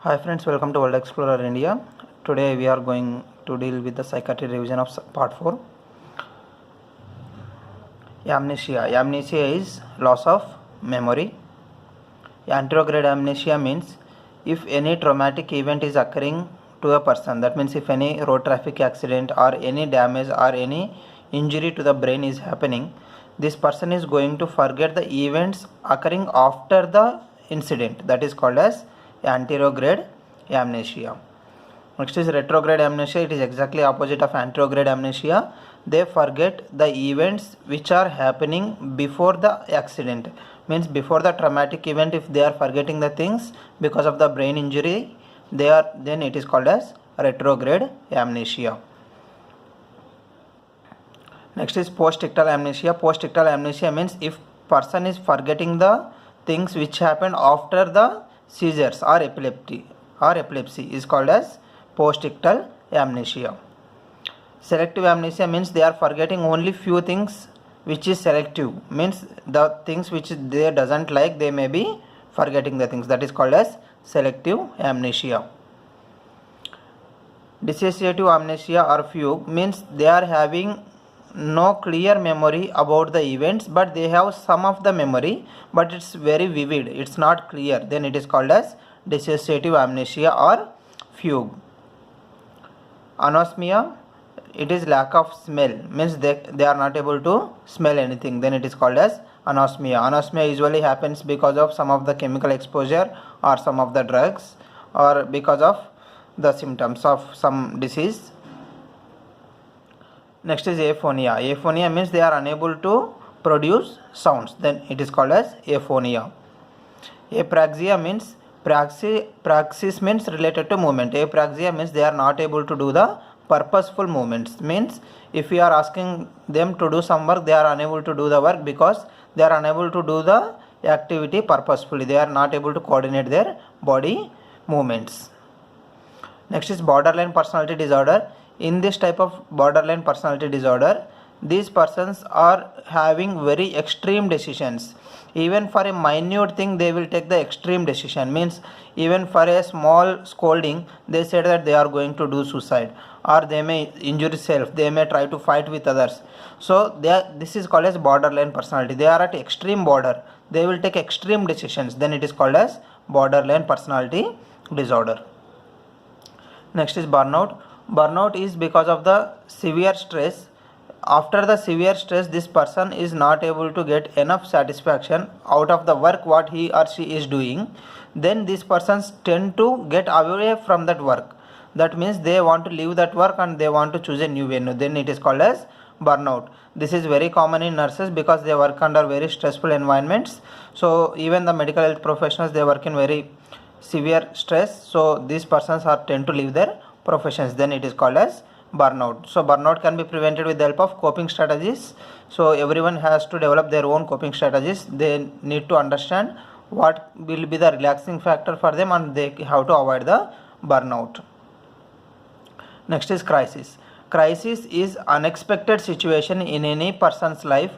Hi friends, welcome to World Explorer India. Today we are going to deal with the psychiatry revision of part 4. Amnesia. Amnesia is loss of memory. Anterograde amnesia means if any traumatic event is occurring to a person, that means if any road traffic accident or any damage or any injury to the brain is happening, this person is going to forget the events occurring after the incident. That is called as anterograde amnesia. Next is retrograde amnesia. It is exactly opposite of anterograde amnesia. They forget the events which are happening before the accident. Means before the traumatic event, if they are forgetting the things because of the brain injury, then it is called as retrograde amnesia. Next is postectal amnesia. Postectal amnesia means if person is forgetting the things which happened after the seizures or epilepsy is called as postectal amnesia. Selective amnesia means they are forgetting only few things which is selective, means the things which they doesn't like, they may be forgetting the things. That is called as selective amnesia. Dissociative amnesia or fugue means they are having no clear memory about the events, but they have some of the memory, but it's very vivid, it's not clear, then it is called as dissociative amnesia or fugue. Anosmia, it is lack of smell, means they are not able to smell anything, then it is called as anosmia. Anosmia usually happens because of some of the chemical exposure or some of the drugs or because of the symptoms of some disease. Next is aphonia. Aphonia means they are unable to produce sounds, then it is called as aphonia. Apraxia means praxis means related to movement. Apraxia means they are not able to do the purposeful movements, means if you are asking them to do some work, they are unable to do the work because they are unable to do the activity purposefully, they are not able to coordinate their body movements. Next is borderline personality disorder. In this type of borderline personality disorder, these persons are having very extreme decisions. Even for a minute thing they will take the extreme decision, means even for a small scolding they said that they are going to do suicide or they may injure self, they may try to fight with others. So this is called as borderline personality. They are at extreme border, they will take extreme decisions, then it is called as borderline personality disorder. Next is burnout. Burnout is because of the severe stress. After the severe stress, this person is not able to get enough satisfaction out of the work what he or she is doing. Then these persons tend to get away from that work. That means they want to leave that work and they want to choose a new venue. Then it is called as burnout. This is very common in nurses because they work under very stressful environments. So even the medical health professionals, they work in very severe stress. So these persons tend to leave their professions, then it is called as burnout. So burnout can be prevented with the help of coping strategies. So everyone has to develop their own coping strategies. They need to understand what will be the relaxing factor for them and they have to avoid the burnout. Next is crisis. Crisis is unexpected situation in any person's life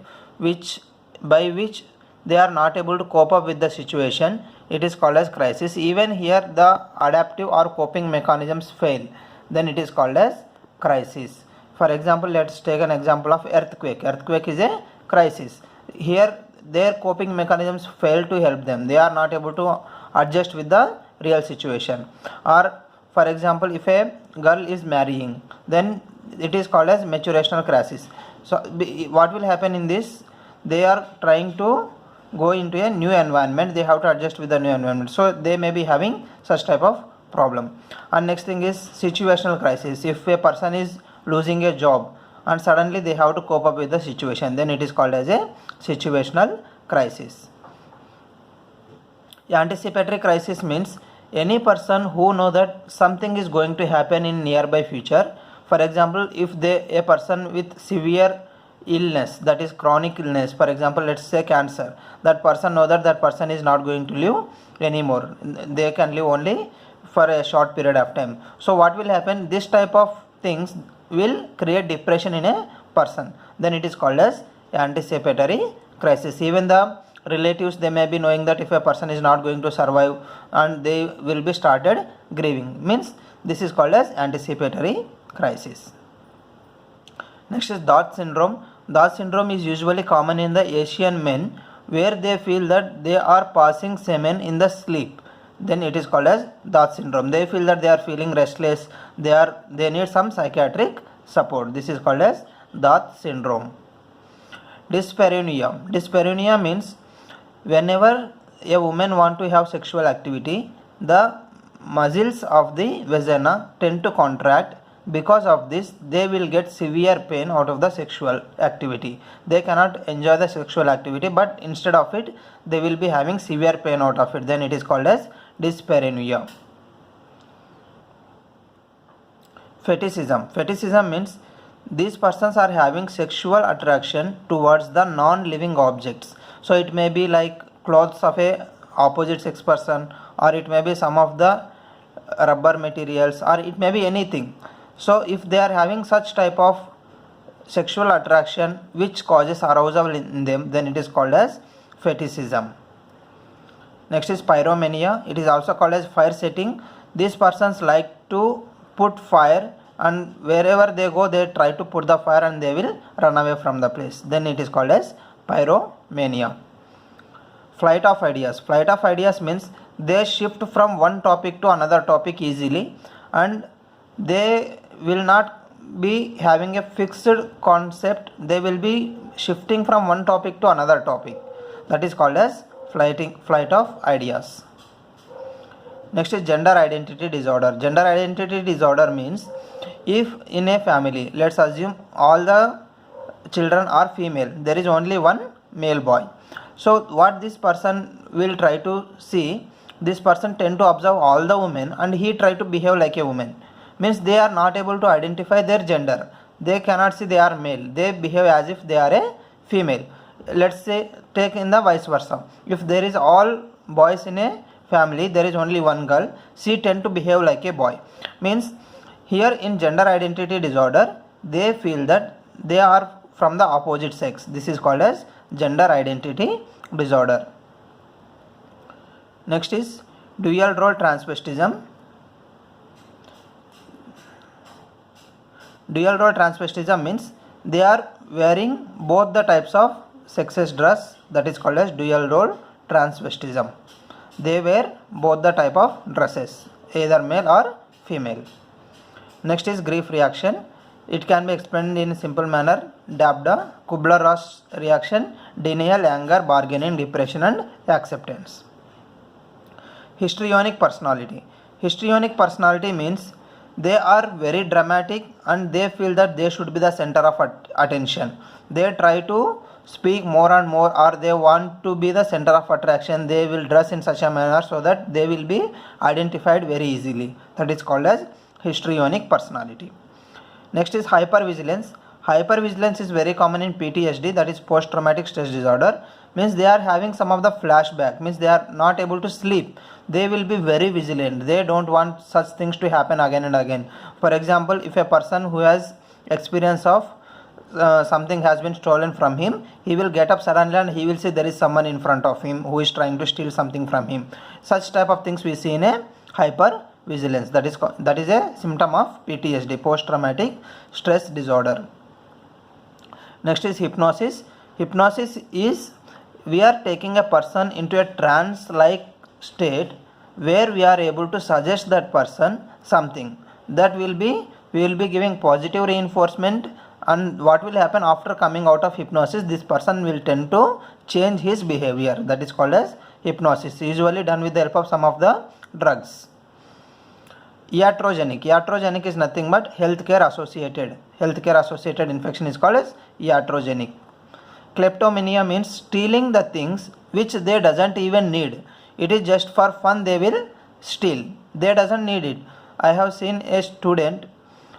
by which they are not able to cope up with the situation. It is called as crisis. Even here the adaptive or coping mechanisms fail, then it is called as crisis. For example, let's take an example of earthquake. Earthquake is a crisis. Here their coping mechanisms fail to help them, they are not able to adjust with the real situation. Or for example, if a girl is marrying, then it is called as maturational crisis. So what will happen in this, they are trying to go into a new environment, they have to adjust with the new environment, so they may be having such type of problem. And next thing is situational crisis. If a person is losing a job and suddenly they have to cope up with the situation, then it is called as a situational crisis. Anticipatory crisis means any person who know that something is going to happen in nearby future. For example, if a person with severe illness, that is chronic illness, for example let's say cancer, that person know that person is not going to live anymore, they can live only for a short period of time. So what will happen, this type of things will create depression in a person, then it is called as anticipatory crisis. Even the relatives, they may be knowing that if a person is not going to survive, and they will be started grieving. Means this is called as anticipatory crisis. Next is Dot syndrome. Dot syndrome is usually common in the Asian men, where they feel that they are passing semen in the sleep. Then it is called as Dot syndrome. They feel that they are feeling restless, they need some psychiatric support. This is called as Dot syndrome. Dyspareunia. Dyspareunia means whenever a woman want to have sexual activity, the muscles of the vagina tend to contract. Because of this, they will get severe pain out of the sexual activity. They cannot enjoy the sexual activity, but instead of it, they will be having severe pain out of it. Then it is called as dyspareunia. Fetishism. Fetishism means these persons are having sexual attraction towards the non-living objects. So it may be like clothes of a opposite sex person, or it may be some of the rubber materials, or it may be anything. So if they are having such type of sexual attraction which causes arousal in them, then it is called as fetishism. Next is pyromania. It is also called as fire setting. These persons like to put fire, and wherever they go, they try to put the fire and they will run away from the place. Then it is called as pyromania. Flight of ideas. Flight of ideas means they shift from one topic to another topic easily, and they will not be having a fixed concept. They will be shifting from one topic to another topic. That is called as flight of ideas. Next is gender identity disorder. Gender identity disorder means if in a family, let's assume all the children are female, there is only one male boy. So what this person will try to see, this person tend to observe all the women and he try to behave like a woman. Means they are not able to identify their gender. They cannot see they are male. They behave as if they are a female. Let's say take in the vice versa. If there is all boys in a family, there is only one girl, she tend to behave like a boy. Means here in gender identity disorder, they feel that they are from the opposite sex. This is called as gender identity disorder. Next is dual role transvestism. Dual role transvestism means they are wearing both the types of sexes dress. That is called as dual role transvestism. They wear both the type of dresses, either male or female. Next is grief reaction. It can be explained in a simple manner: DAPDA, Kubler-Ross reaction, denial, anger, bargaining, depression and acceptance. Histrionic personality. Histrionic personality means they are very dramatic and they feel that they should be the center of attention. They try to speak more and more, or they want to be the center of attraction. They will dress in such a manner so that they will be identified very easily. That is called as histrionic personality. Next is hypervigilance. Hypervigilance is very common in PTSD, that is post traumatic stress disorder. Means they are having some of the flashback, means they are not able to sleep. They will be very vigilant. They don't want such things to happen again and again. For example, if a person who has experience of something has been stolen from him, he will get up suddenly and he will see there is someone in front of him who is trying to steal something from him. Such type of things we see in a hypervigilance. That is a symptom of PTSD, post traumatic stress disorder. Next is hypnosis. Hypnosis is we are taking a person into a trance like state where we are able to suggest that person something. That we will be giving positive reinforcement, and what will happen after coming out of hypnosis, this person will tend to change his behavior. That is called as hypnosis, usually done with the help of some of the drugs. Iatrogenic. Iatrogenic is nothing but healthcare associated infection is called as iatrogenic. Kleptomania means stealing the things which they doesn't even need. It is just for fun they will steal. They doesn't need it. I have seen a student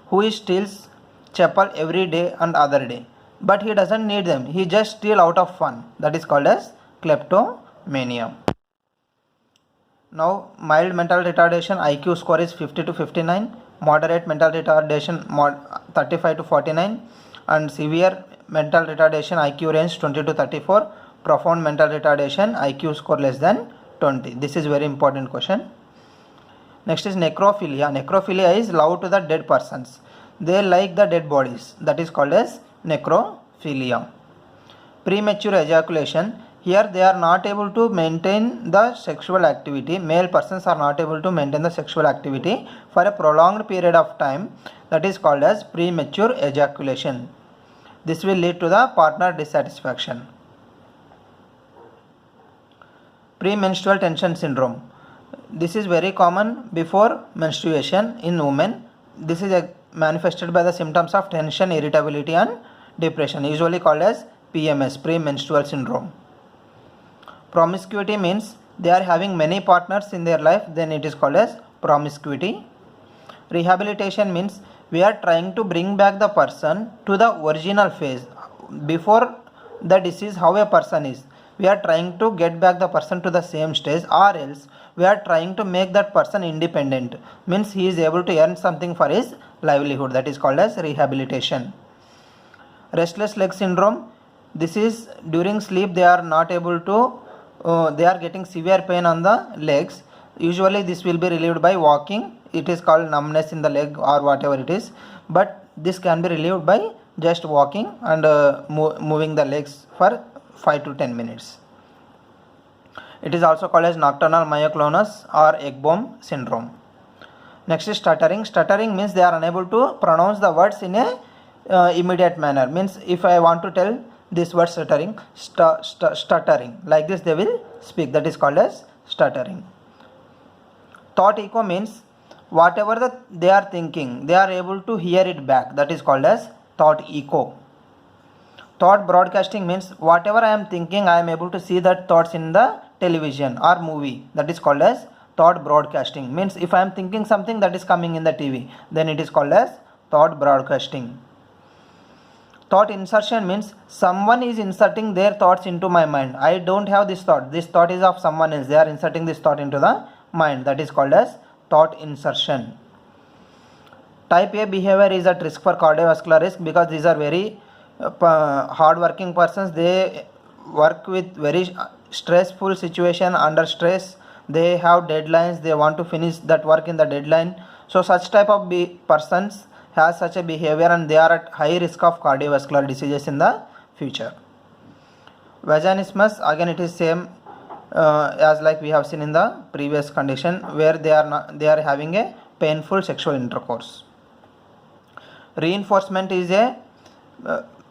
who steals chapel every day and other day, but he doesn't need them. He just steal out of fun. That is called as kleptomania. Now, mild mental retardation IQ score is 50 to 59, moderate mental retardation 35 to 49, and severe mental retardation IQ range 20 to 34, profound mental retardation, IQ score less than 20. This is very important question. Next is necrophilia. Necrophilia is love to the dead persons. They like the dead bodies. That is called as necrophilia. Premature ejaculation. Here they are not able to maintain the sexual activity. Male persons are not able to maintain the sexual activity for a prolonged period of time. That is called as premature ejaculation. This will lead to the partner dissatisfaction. Premenstrual tension syndrome. This is very common before menstruation in women. This is manifested by the symptoms of tension, irritability and depression, usually called as PMS, premenstrual syndrome. Promiscuity means they are having many partners in their life, then it is called as promiscuity. Rehabilitation means we are trying to bring back the person to the original phase. Before the disease, how a person is, we are trying to get back the person to the same stage, or else we are trying to make that person independent, means he is able to earn something for his livelihood. That is called as rehabilitation. Restless leg syndrome. This is during sleep they are not able to, they are getting severe pain on the legs. Usually this will be relieved by walking. It is called numbness in the leg or whatever it is, but this can be relieved by just walking and moving the legs for 5 to 10 minutes. It is also called as nocturnal myoclonus or egg bomb syndrome. Next is stuttering. Stuttering means they are unable to pronounce the words in a immediate manner. Means if I want to tell this word stuttering, stuttering, like this they will speak. That is called as stuttering. Thought echo means whatever they are thinking, they are able to hear it back. That is called as thought echo. Thought broadcasting means whatever I am thinking, I am able to see that thoughts in the television or movie. That is called as thought broadcasting. Means if I am thinking something that is coming in the TV, then it is called as thought broadcasting. Thought insertion means someone is inserting their thoughts into my mind. I don't have this thought. This thought is of someone else. They are inserting this thought into the mind. That is called as thought insertion. Type A behavior is at risk for cardiovascular risk because these are very hard working persons. They work with very stressful situation. Under stress they have deadlines, they want to finish that work in the deadline. So such type of persons has such a behavior and they are at high risk of cardiovascular diseases in the future. Vaginismus, again it is same as like we have seen in the previous condition, where they are having a painful sexual intercourse. Reinforcement is a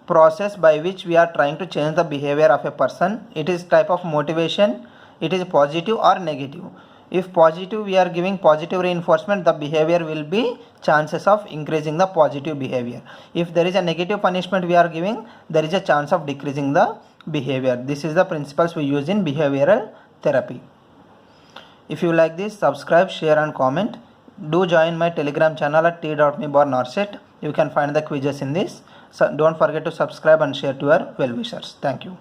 process by which we are trying to change the behavior of a person. It is type of motivation. It is positive or negative. If positive, we are giving positive reinforcement, the behavior will be chances of increasing the positive behavior. If there is a negative punishment we are giving, there is a chance of decreasing the behavior. This is the principles we use in behavioral therapy. If you like this, subscribe, share and comment. Do join my Telegram channel at t.me/Norcet. You can find the quizzes in this. So don't forget to subscribe and share to your well-wishers. Thank you.